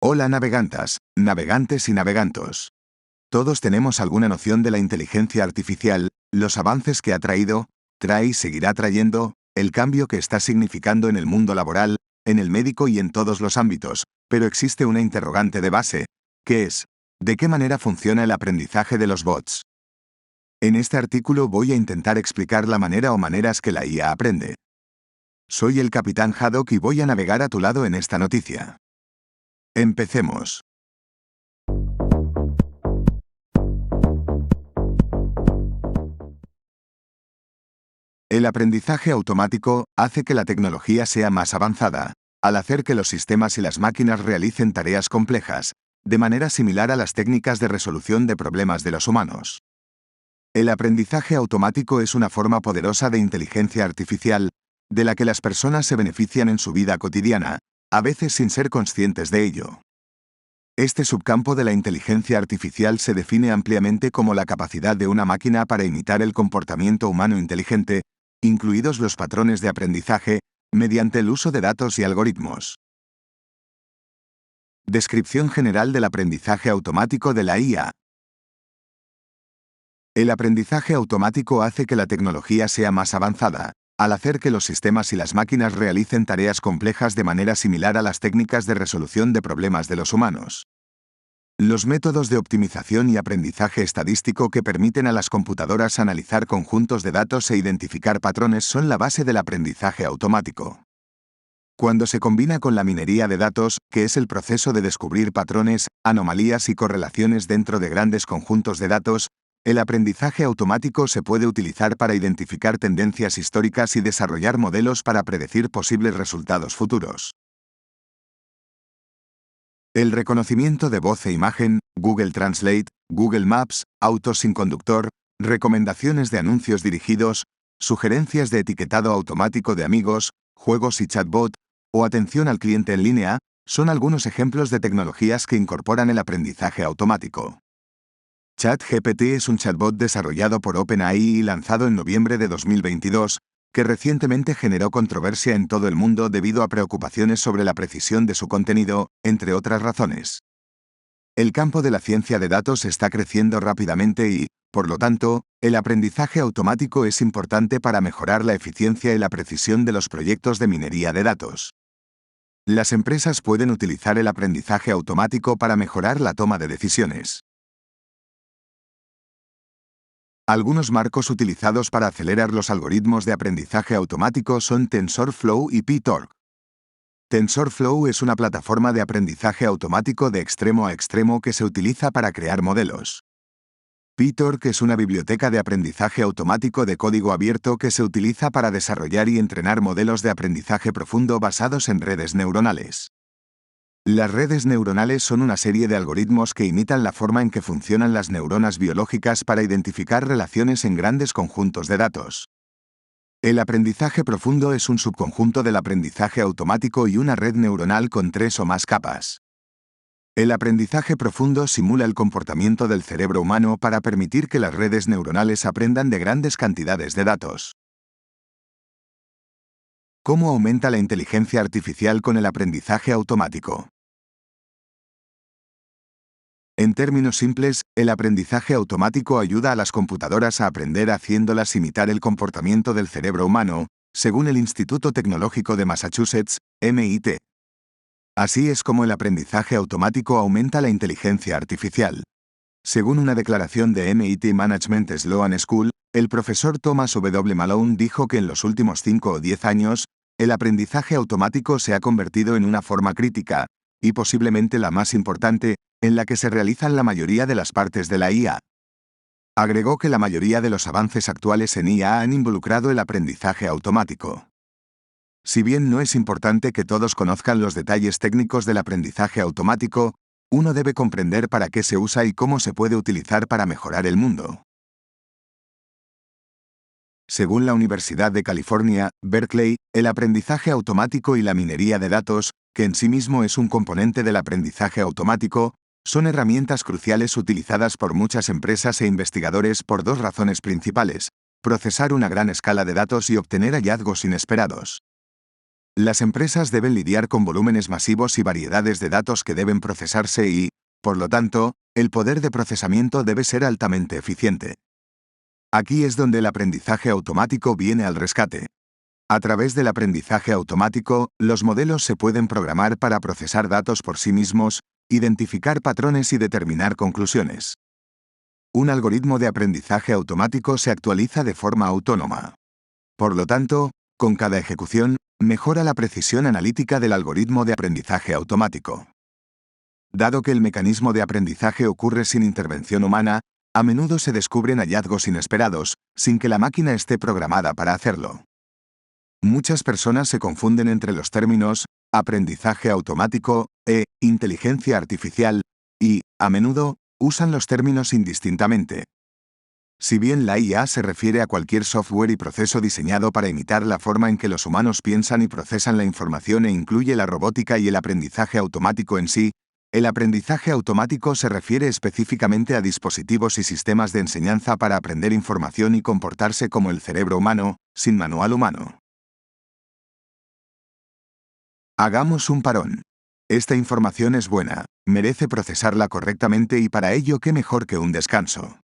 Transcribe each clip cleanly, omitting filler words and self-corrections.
Hola navegantas, navegantes y navegantos. Todos tenemos alguna noción de la inteligencia artificial, los avances que ha traído, trae y seguirá trayendo, el cambio que está significando en el mundo laboral, en el médico y en todos los ámbitos, pero existe una interrogante de base, que es, ¿de qué manera funciona el aprendizaje de los bots? En este artículo voy a intentar explicar la manera o maneras que la IA aprende. Soy el Capitán Haddock y voy a navegar a tu lado en esta noticia. Empecemos. El aprendizaje automático hace que la tecnología sea más avanzada, al hacer que los sistemas y las máquinas realicen tareas complejas, de manera similar a las técnicas de resolución de problemas de los humanos. El aprendizaje automático es una forma poderosa de inteligencia artificial, de la que las personas se benefician en su vida cotidiana, a veces sin ser conscientes de ello. Este subcampo de la inteligencia artificial se define ampliamente como la capacidad de una máquina para imitar el comportamiento humano inteligente, incluidos los patrones de aprendizaje, mediante el uso de datos y algoritmos. Descripción general del aprendizaje automático de la IA. El aprendizaje automático hace que la tecnología sea más avanzada, al hacer que los sistemas y las máquinas realicen tareas complejas de manera similar a las técnicas de resolución de problemas de los humanos. Los métodos de optimización y aprendizaje estadístico que permiten a las computadoras analizar conjuntos de datos e identificar patrones son la base del aprendizaje automático. Cuando se combina con la minería de datos, que es el proceso de descubrir patrones, anomalías y correlaciones dentro de grandes conjuntos de datos, el aprendizaje automático se puede utilizar para identificar tendencias históricas y desarrollar modelos para predecir posibles resultados futuros. El reconocimiento de voz e imagen, Google Translate, Google Maps, autos sin conductor, recomendaciones de anuncios dirigidos, sugerencias de etiquetado automático de amigos, juegos y chatbot, o atención al cliente en línea, son algunos ejemplos de tecnologías que incorporan el aprendizaje automático. ChatGPT es un chatbot desarrollado por OpenAI y lanzado en noviembre de 2022, que recientemente generó controversia en todo el mundo debido a preocupaciones sobre la precisión de su contenido, entre otras razones. El campo de la ciencia de datos está creciendo rápidamente y, por lo tanto, el aprendizaje automático es importante para mejorar la eficiencia y la precisión de los proyectos de minería de datos. Las empresas pueden utilizar el aprendizaje automático para mejorar la toma de decisiones. Algunos marcos utilizados para acelerar los algoritmos de aprendizaje automático son TensorFlow y PyTorch. TensorFlow es una plataforma de aprendizaje automático de extremo a extremo que se utiliza para crear modelos. PyTorch es una biblioteca de aprendizaje automático de código abierto que se utiliza para desarrollar y entrenar modelos de aprendizaje profundo basados en redes neuronales. Las redes neuronales son una serie de algoritmos que imitan la forma en que funcionan las neuronas biológicas para identificar relaciones en grandes conjuntos de datos. El aprendizaje profundo es un subconjunto del aprendizaje automático y una red neuronal con 3 o más capas. El aprendizaje profundo simula el comportamiento del cerebro humano para permitir que las redes neuronales aprendan de grandes cantidades de datos. ¿Cómo aumenta la inteligencia artificial con el aprendizaje automático? En términos simples, el aprendizaje automático ayuda a las computadoras a aprender haciéndolas imitar el comportamiento del cerebro humano, según el Instituto Tecnológico de Massachusetts, MIT. Así es como el aprendizaje automático aumenta la inteligencia artificial. Según una declaración de MIT Management Sloan School, el profesor Thomas W. Malone dijo que en los últimos 5 o 10 años, el aprendizaje automático se ha convertido en una forma crítica, y posiblemente la más importante, en la que se realizan la mayoría de las partes de la IA. Agregó que la mayoría de los avances actuales en IA han involucrado el aprendizaje automático. Si bien no es importante que todos conozcan los detalles técnicos del aprendizaje automático, uno debe comprender para qué se usa y cómo se puede utilizar para mejorar el mundo. Según la Universidad de California, Berkeley, el aprendizaje automático y la minería de datos, que en sí mismo es un componente del aprendizaje automático, son herramientas cruciales utilizadas por muchas empresas e investigadores por 2 razones principales: procesar una gran escala de datos y obtener hallazgos inesperados. Las empresas deben lidiar con volúmenes masivos y variedades de datos que deben procesarse y, por lo tanto, el poder de procesamiento debe ser altamente eficiente. Aquí es donde el aprendizaje automático viene al rescate. A través del aprendizaje automático, los modelos se pueden programar para procesar datos por sí mismos, identificar patrones y determinar conclusiones. Un algoritmo de aprendizaje automático se actualiza de forma autónoma. Por lo tanto, con cada ejecución, mejora la precisión analítica del algoritmo de aprendizaje automático. Dado que el mecanismo de aprendizaje ocurre sin intervención humana, a menudo se descubren hallazgos inesperados, sin que la máquina esté programada para hacerlo. Muchas personas se confunden entre los términos aprendizaje automático e inteligencia artificial y, a menudo, usan los términos indistintamente. Si bien la IA se refiere a cualquier software y proceso diseñado para imitar la forma en que los humanos piensan y procesan la información e incluye la robótica y el aprendizaje automático en sí, el aprendizaje automático se refiere específicamente a dispositivos y sistemas de enseñanza para aprender información y comportarse como el cerebro humano, sin manual humano. Hagamos un parón. Esta información es buena, merece procesarla correctamente y para ello qué mejor que un descanso.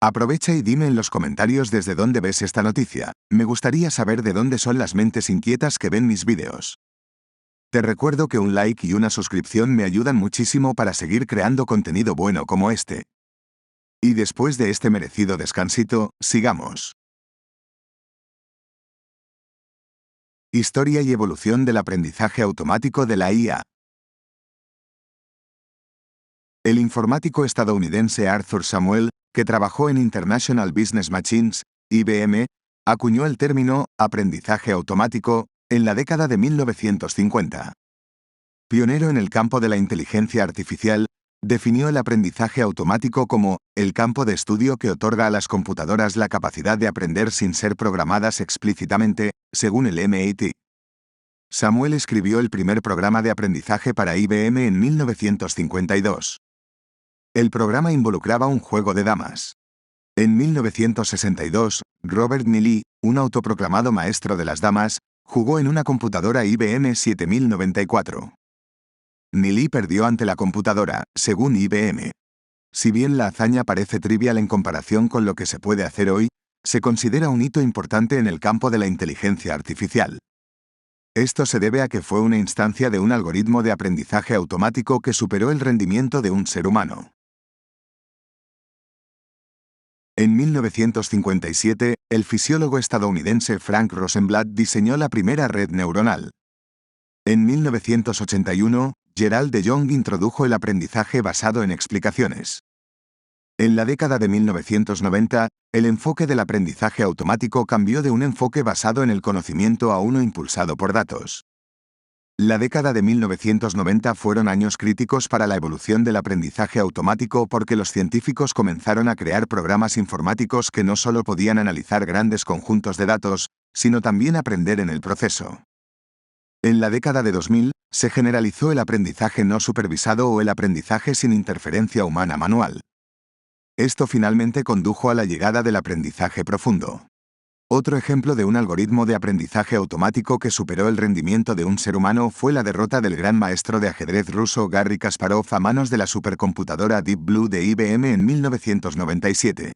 Aprovecha y dime en los comentarios desde dónde ves esta noticia. Me gustaría saber de dónde son las mentes inquietas que ven mis vídeos. Te recuerdo que un like y una suscripción me ayudan muchísimo para seguir creando contenido bueno como este. Y después de este merecido descansito, sigamos. Historia y evolución del aprendizaje automático de la IA. El informático estadounidense Arthur Samuel, que trabajó en International Business Machines, IBM, acuñó el término aprendizaje automático en la década de 1950. Pionero en el campo de la inteligencia artificial, definió el aprendizaje automático como el campo de estudio que otorga a las computadoras la capacidad de aprender sin ser programadas explícitamente, según el MIT. Samuel escribió el primer programa de aprendizaje para IBM en 1952. El programa involucraba un juego de damas. En 1962, Robert Neely, un autoproclamado maestro de las damas, jugó en una computadora IBM 7094. Neely perdió ante la computadora, según IBM. Si bien la hazaña parece trivial en comparación con lo que se puede hacer hoy, se considera un hito importante en el campo de la inteligencia artificial. Esto se debe a que fue una instancia de un algoritmo de aprendizaje automático que superó el rendimiento de un ser humano. En 1957, el fisiólogo estadounidense Frank Rosenblatt diseñó la primera red neuronal. En 1981, Gerald de Jong introdujo el aprendizaje basado en explicaciones. En la década de 1990, el enfoque del aprendizaje automático cambió de un enfoque basado en el conocimiento a uno impulsado por datos. La década de 1990 fueron años críticos para la evolución del aprendizaje automático porque los científicos comenzaron a crear programas informáticos que no solo podían analizar grandes conjuntos de datos, sino también aprender en el proceso. En la década de 2000, se generalizó el aprendizaje no supervisado o el aprendizaje sin interferencia humana manual. Esto finalmente condujo a la llegada del aprendizaje profundo. Otro ejemplo de un algoritmo de aprendizaje automático que superó el rendimiento de un ser humano fue la derrota del gran maestro de ajedrez ruso Garry Kasparov a manos de la supercomputadora Deep Blue de IBM en 1997.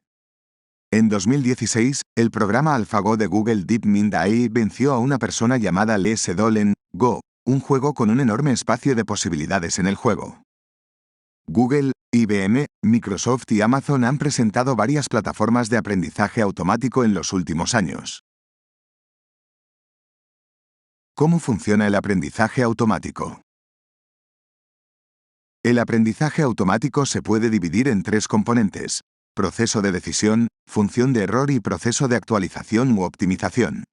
En 2016, el programa AlphaGo de Google DeepMind AI venció a una persona llamada Lee Sedol en Go, un juego con un enorme espacio de posibilidades en el juego. Google, IBM, Microsoft y Amazon han presentado varias plataformas de aprendizaje automático en los últimos años. ¿Cómo funciona el aprendizaje automático? El aprendizaje automático se puede dividir en tres componentes: proceso de decisión, función de error y proceso de actualización u optimización.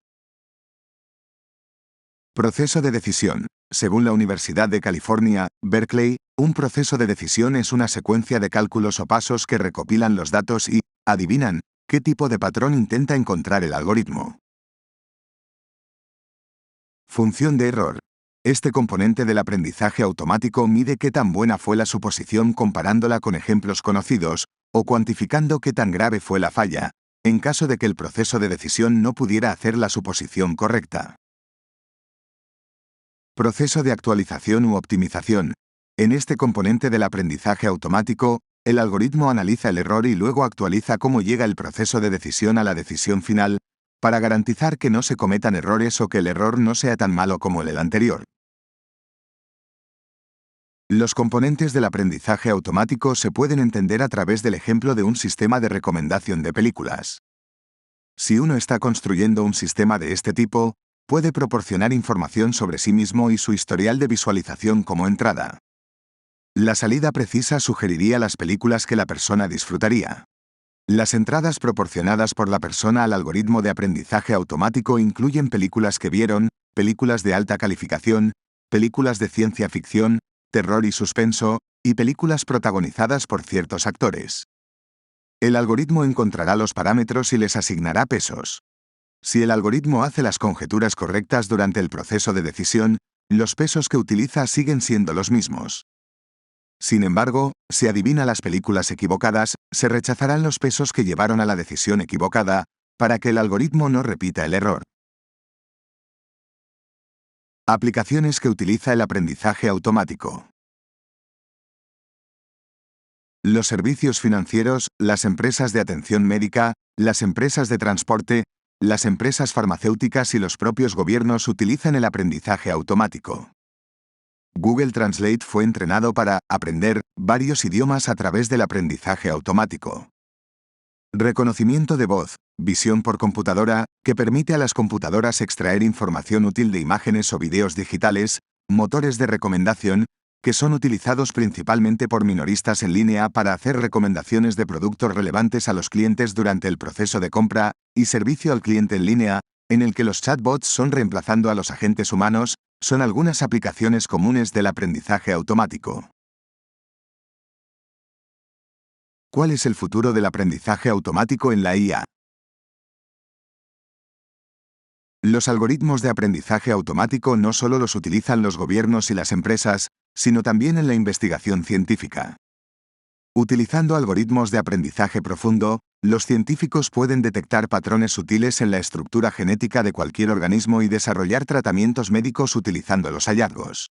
Proceso de decisión. Según la Universidad de California, Berkeley, un proceso de decisión es una secuencia de cálculos o pasos que recopilan los datos y, adivinan, qué tipo de patrón intenta encontrar el algoritmo. Función de error. Este componente del aprendizaje automático mide qué tan buena fue la suposición comparándola con ejemplos conocidos, o cuantificando qué tan grave fue la falla, en caso de que el proceso de decisión no pudiera hacer la suposición correcta. Proceso de actualización u optimización. En este componente del aprendizaje automático, el algoritmo analiza el error y luego actualiza cómo llega el proceso de decisión a la decisión final, para garantizar que no se cometan errores o que el error no sea tan malo como el anterior. Los componentes del aprendizaje automático se pueden entender a través del ejemplo de un sistema de recomendación de películas. Si uno está construyendo un sistema de este tipo, puede proporcionar información sobre sí mismo y su historial de visualización como entrada. La salida precisa sugeriría las películas que la persona disfrutaría. Las entradas proporcionadas por la persona al algoritmo de aprendizaje automático incluyen películas que vieron, películas de alta calificación, películas de ciencia ficción, terror y suspenso, y películas protagonizadas por ciertos actores. El algoritmo encontrará los parámetros y les asignará pesos. Si el algoritmo hace las conjeturas correctas durante el proceso de decisión, los pesos que utiliza siguen siendo los mismos. Sin embargo, si adivina las películas equivocadas, se rechazarán los pesos que llevaron a la decisión equivocada, para que el algoritmo no repita el error. Aplicaciones que utiliza el aprendizaje automático. Los servicios financieros, las empresas de atención médica, las empresas de transporte, las empresas farmacéuticas y los propios gobiernos utilizan el aprendizaje automático. Google Translate fue entrenado para aprender varios idiomas a través del aprendizaje automático. Reconocimiento de voz, visión por computadora, que permite a las computadoras extraer información útil de imágenes o videos digitales, motores de recomendación, que son utilizados principalmente por minoristas en línea para hacer recomendaciones de productos relevantes a los clientes durante el proceso de compra, y servicio al cliente en línea, en el que los chatbots son reemplazando a los agentes humanos, son algunas aplicaciones comunes del aprendizaje automático. ¿Cuál es el futuro del aprendizaje automático en la IA? Los algoritmos de aprendizaje automático no solo los utilizan los gobiernos y las empresas, sino también en la investigación científica. Utilizando algoritmos de aprendizaje profundo, los científicos pueden detectar patrones sutiles en la estructura genética de cualquier organismo y desarrollar tratamientos médicos utilizando los hallazgos.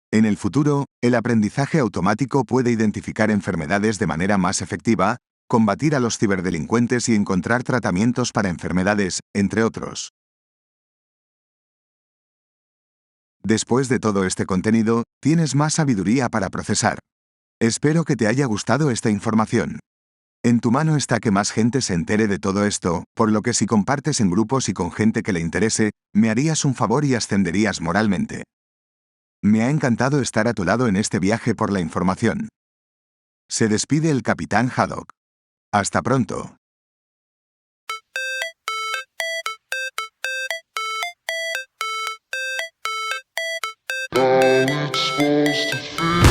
En el futuro, el aprendizaje automático puede identificar enfermedades de manera más efectiva, combatir a los ciberdelincuentes y encontrar tratamientos para enfermedades, entre otros. Después de todo este contenido, tienes más sabiduría para procesar. Espero que te haya gustado esta información. En tu mano está que más gente se entere de todo esto, por lo que si compartes en grupos y con gente que le interese, me harías un favor y ascenderías moralmente. Me ha encantado estar a tu lado en este viaje por la información. Se despide el Capitán Haddock. Hasta pronto. How it's supposed to feel.